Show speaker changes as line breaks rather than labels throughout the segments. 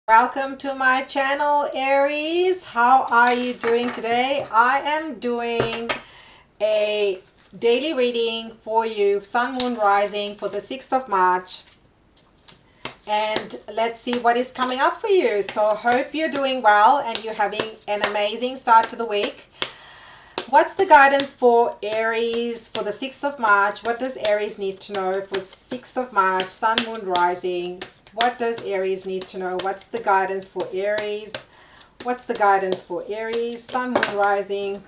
Welcome to my channel, Aries. How are you doing today? I am doing a daily reading for you, Sun, Moon, Rising for the 6th of March. And let's see what is coming up for you. So hope you're doing well and you're having an amazing start to the week. What's the guidance for Aries for the 6th of March? What does Aries need to know for 6th of March, Sun, Moon, Rising? What does Aries need to know? What's the guidance for Aries? What's the guidance for Aries, Sun, Moon, Rising?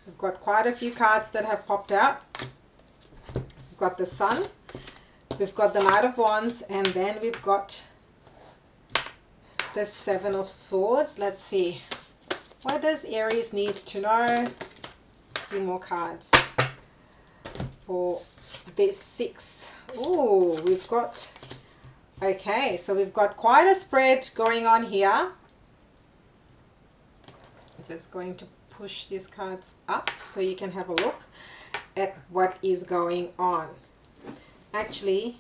We've got quite a few cards that have popped out. We've got the Sun, we've got the Knight of Wands, and then we've got the Seven of Swords. Let's see. What does Aries need to know? A few more cards for this 6th. Ooh, we've got... Okay, so we've got quite a spread going on here. Just going to push these cards up so you can have a look at what is going on. Actually,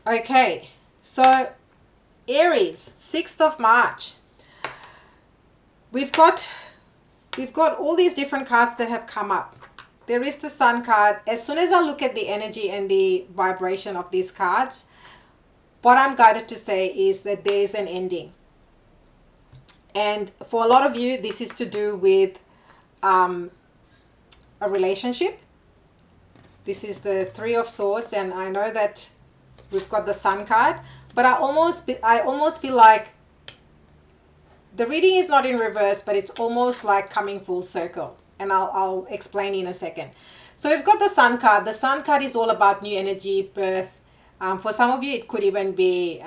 okay, so Aries, 6th of March. We've got all these different cards that have come up. There is the Sun card. As soon as I look at the energy and the vibration of these cards, what I'm guided to say is that there is an ending. And for a lot of you, this is to do with a relationship. This is the Three of Swords, and I know that we've got the Sun card, but I almost feel like the reading is not in reverse, but it's almost like coming full circle. And I'll explain in a second. So we've got the Sun card. The Sun card is all about new energy, birth. For some of you, it could even be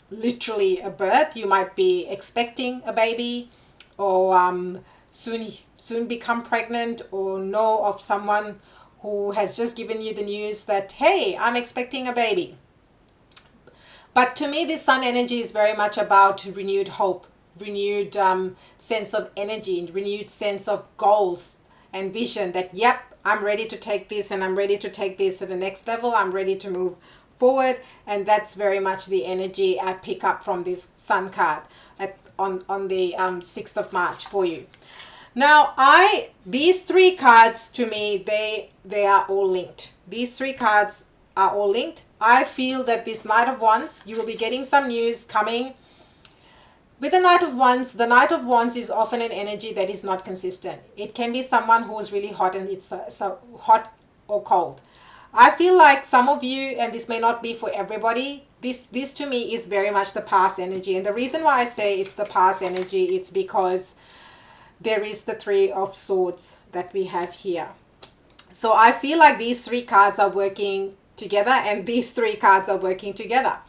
literally a birth. You might be expecting a baby, or soon become pregnant, or know of someone who has just given you the news that, hey, I'm expecting a baby. But to me, this Sun energy is very much about renewed hope, renewed sense of energy, renewed sense of goals and vision that, yep, I'm ready to take this and I'm ready to take this to the next level. I'm ready to move forward. And that's very much the energy I pick up from this Sun card on the 6th of March for you. Now, these three cards to me, they are all linked. These three cards are all linked. I feel that this Knight of Wands, you will be getting some news coming. With the Knight of Wands is often an energy that is not consistent. It can be someone who is really hot and it's so hot or cold. I feel like some of you, and this may not be for everybody, this to me is very much the past energy. And the reason why I say it's the past energy, it's because there is the Three of Swords that we have here. So I feel like these three cards are working together, and these three cards are working together.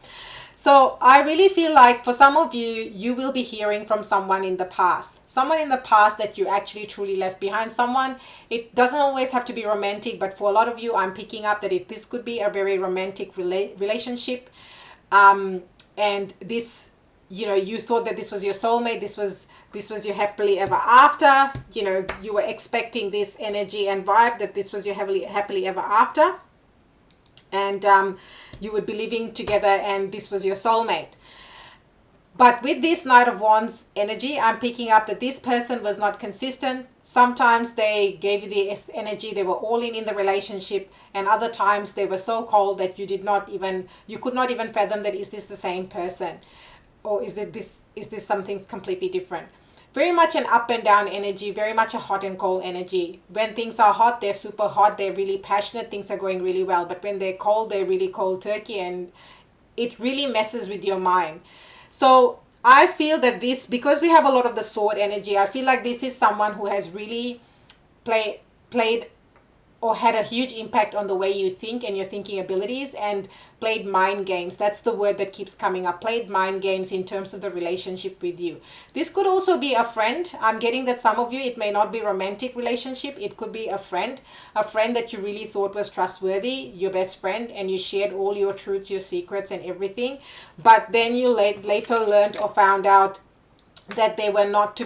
So I really feel like for some of you, you will be hearing from someone in the past. Someone in the past that you actually truly left behind. Someone, it doesn't always have to be romantic, but for a lot of you, I'm picking up that this could be a very romantic relationship. And this, you thought that this was your soulmate. This was your happily ever after. You were expecting this energy and vibe that this was your happily ever after. And you would be living together and this was your soulmate. But with this Knight of Wands energy, I'm picking up that this person was not consistent. Sometimes they gave you the energy, they were all in the relationship, and other times they were so cold that you could not even fathom that, is this the same person? Or is this something completely different? Very much an up and down energy, very much a hot and cold energy. When things are hot, they're super hot, they're really passionate, things are going really well. But when they're cold, they're really cold turkey, and it really messes with your mind. So I feel that this, because we have a lot of the sword energy, I feel like this is someone who has really played or had a huge impact on the way you think and your thinking abilities, and played mind games. That's the word that keeps coming up. Played mind games in terms of the relationship with you. This could also be a friend. I'm getting that some of you, it may not be romantic relationship. It could be a friend that you really thought was trustworthy, your best friend, and you shared all your truths, your secrets and everything. But then you later learned or found out that they were not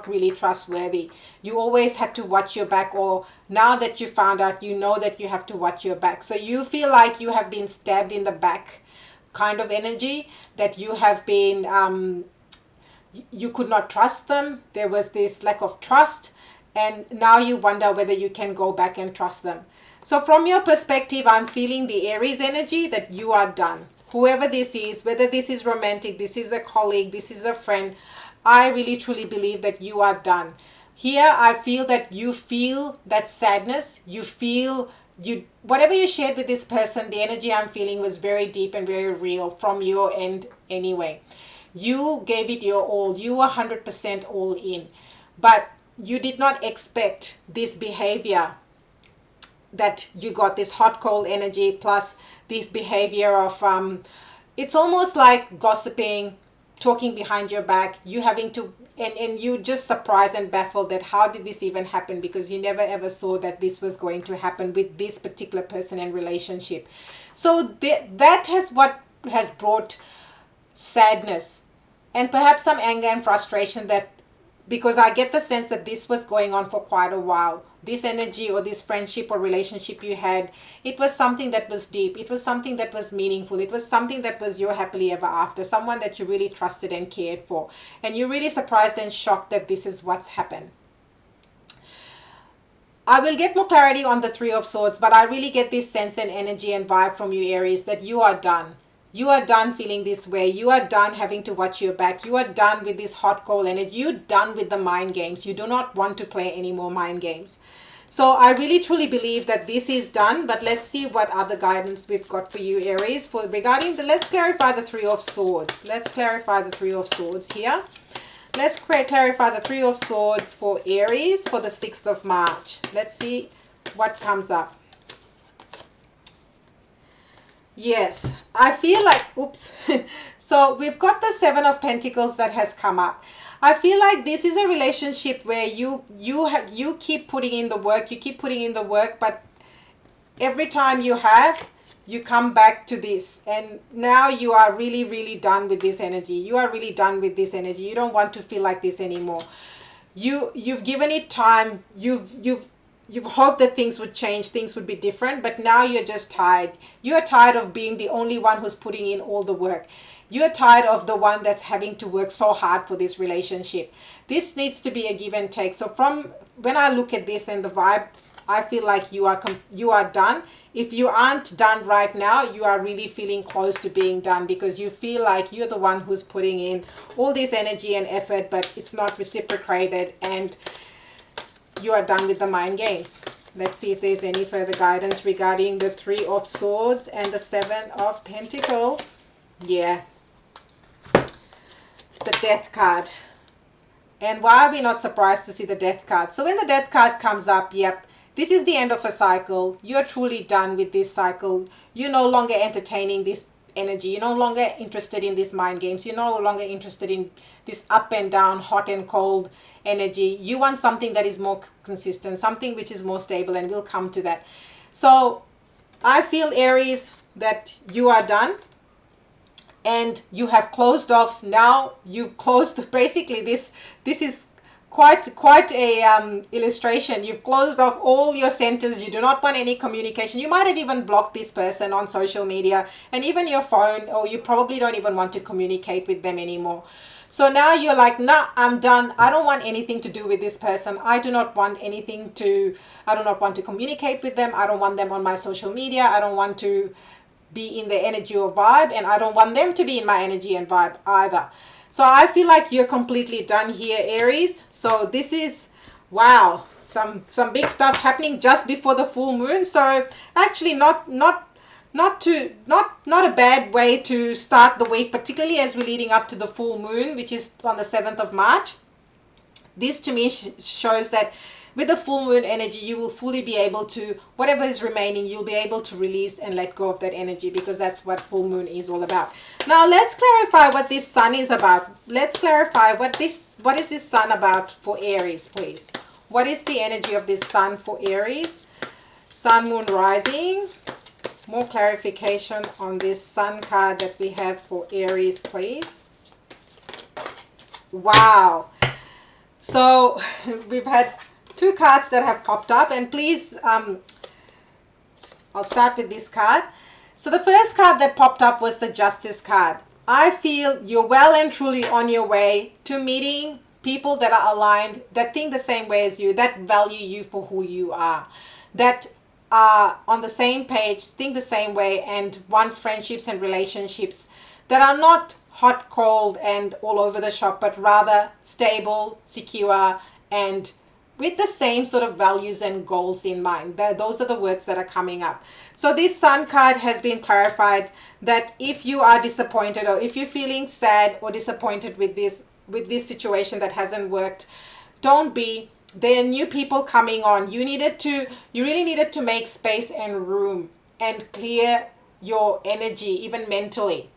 really trustworthy. You always had to watch your back, or now that you found out, you know that you have to watch your back. So you feel like you have been stabbed in the back kind of energy, that you have been, you could not trust them. There was this lack of trust, and now you wonder whether you can go back and trust them. So from your perspective, I'm feeling the Aries energy that you are done. Whoever this is, whether this is romantic, this is a colleague, this is a friend, I really truly believe that you are done. Here I feel that you feel that sadness, you feel, you, whatever you shared with this person, the energy I'm feeling was very deep and very real from your end anyway. You gave it your all. You were 100% all in. But you did not expect this behavior, that you got this hot cold energy plus this behavior of it's almost like gossiping, talking behind your back, you having to, and you just surprised and baffled that how did this even happen, because you never ever saw that this was going to happen with this particular person and relationship. So that has what has brought sadness and perhaps some anger and frustration, that because I get the sense that this was going on for quite a while. This energy or this friendship or relationship you had, it was something that was deep. It was something that was meaningful. It was something that was your happily ever after, someone that you really trusted and cared for. And you're really surprised and shocked that this is what's happened. I will get more clarity on the Three of Swords, but I really get this sense and energy and vibe from you, Aries, that you are done. You are done feeling this way. You are done having to watch your back. You are done with this hot cold energy. You're done with the mind games. You do not want to play any more mind games. So I really truly believe that this is done, but let's see what other guidance we've got for you, Aries, for regarding the, let's clarify the Three of Swords. Let's clarify the Three of Swords here. Let's clarify the Three of Swords for Aries for the 6th of March. Let's see what comes up. Yes, I feel like, oops. So we've got the Seven of Pentacles that has come up. I feel like this is a relationship where you keep putting in the work, but every time you come back to this, and now you are really, really done with this energy. You are really done with this energy. You don't want to feel like this anymore. You've given it time. You've hoped that things would change, things would be different, but now you're just tired. You're tired of being the only one who's putting in all the work. You're tired of the one that's having to work so hard for this relationship. This needs to be a give and take. So from when I look at this and the vibe, I feel like you are done. If you aren't done right now, you are really feeling close to being done, because you feel like you're the one who's putting in all this energy and effort, but it's not reciprocated, and you are done with the mind games. Let's see if there's any further guidance regarding the Three of Swords and the Seven of Pentacles. Yeah. The Death card. And why are we not surprised to see the Death card? So when the Death card comes up, yep, this is the end of a cycle. You're truly done with this cycle. You're no longer entertaining this energy. You're no longer interested in these mind games. You're no longer interested in this up and down, hot and cold energy. You want something that is more consistent, something which is more stable, and we'll come to that. So I feel, Aries, that you are done. And you have closed off. Now you've closed, basically this is quite a illustration. You've closed off all your centers. You do not want any communication. You might have even blocked this person on social media and even your phone, or you probably don't even want to communicate with them anymore. So now you're like, nah, I'm done. I don't want anything to do with this person. I do not want to communicate with them. I don't want them on my social media. I don't want to be in the energy or vibe, and I don't want them to be in my energy and vibe either. So I feel like you're completely done here, Aries. So this is, wow, some big stuff happening just before the full moon. So actually not a bad way to start the week, particularly as we're leading up to the full moon, which is on the 7th of March. This to me shows that with the full moon energy, you will fully be able to, whatever is remaining, you'll be able to release and let go of that energy, because that's what full moon is all about. Now let's clarify what this sun is about. Let's clarify what is this sun about for Aries, please. What is the energy of this sun for Aries? Sun, moon, rising. More clarification on this sun card that we have for Aries, please. Wow. So we've had two cards that have popped up, and please, I'll start with this card. So the first card that popped up was the Justice card. I feel you're well and truly on your way to meeting people that are aligned, that think the same way as you, that value you for who you are, that are on the same page, think the same way, and want friendships and relationships that are not hot, cold, and all over the shop, but rather stable, secure, and with the same sort of values and goals in mind. Those are the words that are coming up. So this Sun card has been clarified that if you are disappointed, or if you're feeling sad or disappointed with this situation that hasn't worked, don't be. There are new people coming on. You really needed to make space and room and clear your energy, even mentally,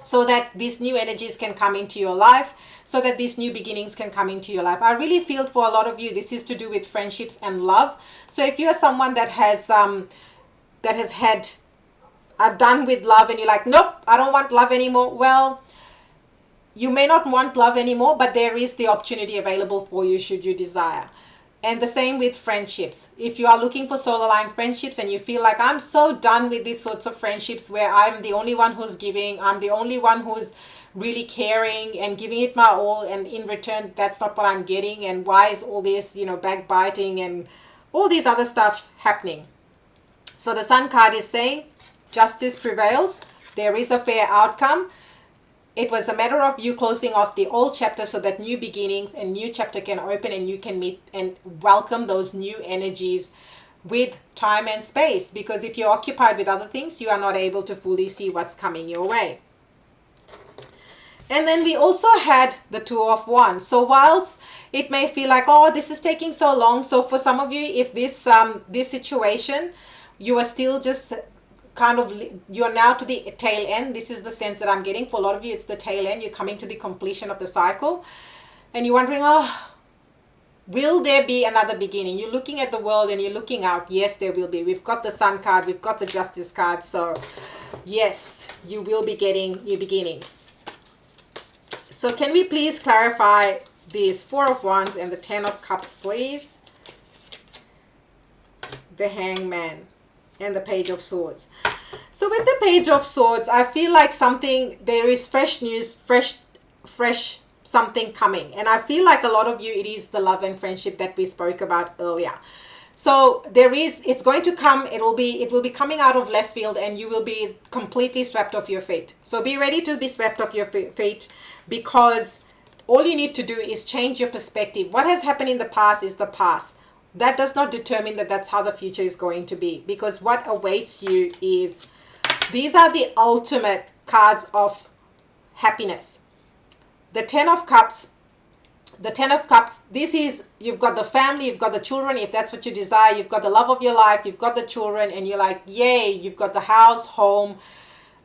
so that these new energies can come into your life, so that these new beginnings can come into your life. I really feel for a lot of you, this is to do with friendships and love. So if you're someone that has had are done with love and you're like, nope, I don't want love anymore, well, you may not want love anymore, but there is the opportunity available for you should you desire. And the same with friendships. If you are looking for soul aligned friendships and you feel like, I'm so done with these sorts of friendships where I'm the only one who's giving, I'm the only one who's really caring and giving it my all, and in return that's not what I'm getting, and why is all this, backbiting and all these other stuff happening? So the Sun card is saying justice prevails. There is a fair outcome. It was a matter of you closing off the old chapter so that new beginnings and new chapter can open, and you can meet and welcome those new energies with time and space. Because if you're occupied with other things, you are not able to fully see what's coming your way. And then we also had the Two of Wands. So whilst it may feel like, oh, this is taking so long. So for some of you, if this situation, you are still just you're now to the tail end. This is the sense that I'm getting. For a lot of you, it's the tail end. You're coming to the completion of the cycle. And you're wondering, oh, will there be another beginning? You're looking at the world and you're looking out. Yes, there will be. We've got the Sun card. We've got the Justice card. So yes, you will be getting new beginnings. So can we please clarify these Four of Wands and the Ten of Cups, please? The Hangman and the Page of Swords. So with the Page of Swords, I feel like there is fresh news, fresh something coming. And I feel like a lot of you, it is the love and friendship that we spoke about earlier. So it's going to come, it will be coming out of left field, and you will be completely swept off your feet. So be ready to be swept off your feet, because all you need to do is change your perspective. What has happened in the past is the past. That does not determine that that's how the future is going to be, because what awaits you is, these are the ultimate cards of happiness. The Ten of Cups, this is, you've got the family, you've got the children, if that's what you desire, you've got the love of your life, you've got the children, and you're like, yay, you've got the house, home,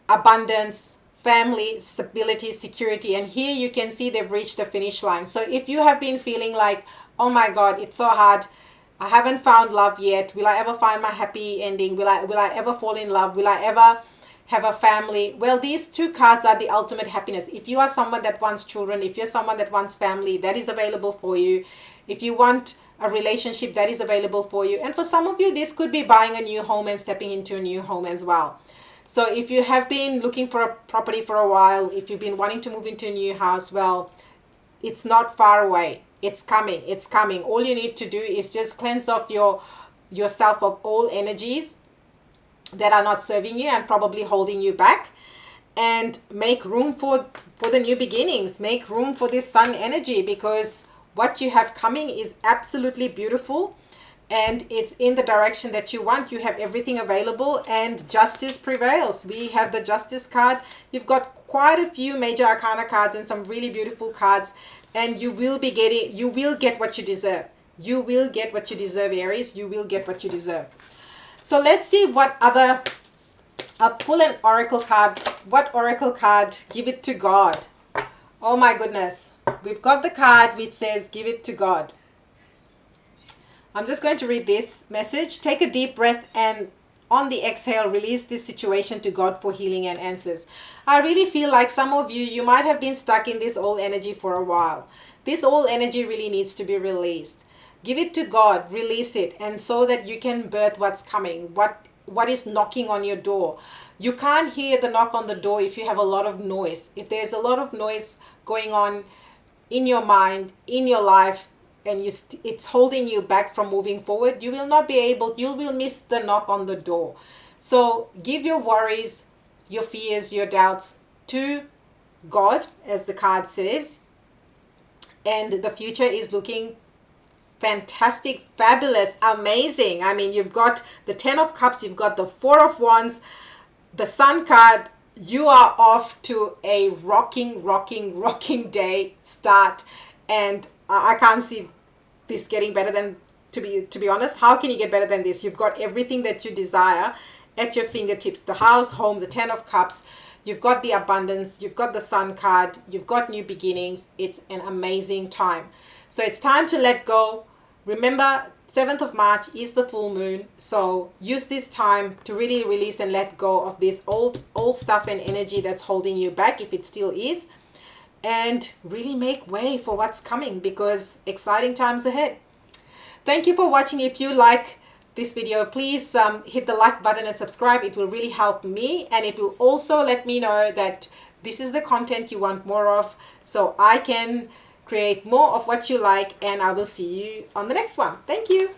abundance, family, stability, security. And here you can see they've reached the finish line. So if you have been feeling like, oh my God, it's so hard, I haven't found love yet, will I ever find my happy ending, will I ever fall in love, will I ever have a family? Well, these two cards are the ultimate happiness. If you are someone that wants children, if you're someone that wants family, that is available for you. If you want a relationship, that is available for you. And for some of you, this could be buying a new home and stepping into a new home as well. So if you have been looking for a property for a while, if you've been wanting to move into a new house, well, it's not far away. It's coming. It's coming. All you need to do is just cleanse off yourself of all energies that are not serving you and probably holding you back, and make room for the new beginnings. Make room for this Sun energy, because what you have coming is absolutely beautiful, and it's in the direction that you want. You have everything available, and justice prevails. We have the Justice card. You've got quite a few major arcana cards and some really beautiful cards, and you will get what you deserve. You will get what you deserve, Aries. You will get what you deserve. So let's see what other, pull an oracle card. What oracle card? Give it to God. Oh my goodness. We've got the card which says give it to God. I'm just going to read this message. Take a deep breath, and on the exhale, release this situation to God for healing and answers. I really feel like some of you might have been stuck in this old energy for a while. This old energy really needs to be released. Give it to God, release it, and so that you can birth what's coming, what is knocking on your door. You can't hear the knock on the door if you have a lot of noise. If there's a lot of noise going on in your mind, in your life, and it's holding you back from moving forward, you will not be able, you will miss the knock on the door. So give your worries, your fears, your doubts to God, as the card says, and the future is looking fantastic, fabulous, amazing. I mean, you've got the 10 of cups, you've got the 4 of wands, the sun card. You are off to a rocking day start, and I can't see this getting better than, to be honest. How can you get better than this? You've got everything that you desire at your fingertips: the house, home, the 10 of cups. You've got the abundance, you've got the sun card, you've got new beginnings. It's an amazing time. So it's time to let go. Remember, 7th of March is the full moon, so use this time to really release and let go of this old stuff and energy that's holding you back, if it still is, and really make way for what's coming, because exciting times ahead. Thank you for watching. If you like this video, please hit the like button and subscribe. It will really help me, and it will also let me know that this is the content you want more of, so I can create more of what you like, and I will see you on the next one. Thank you.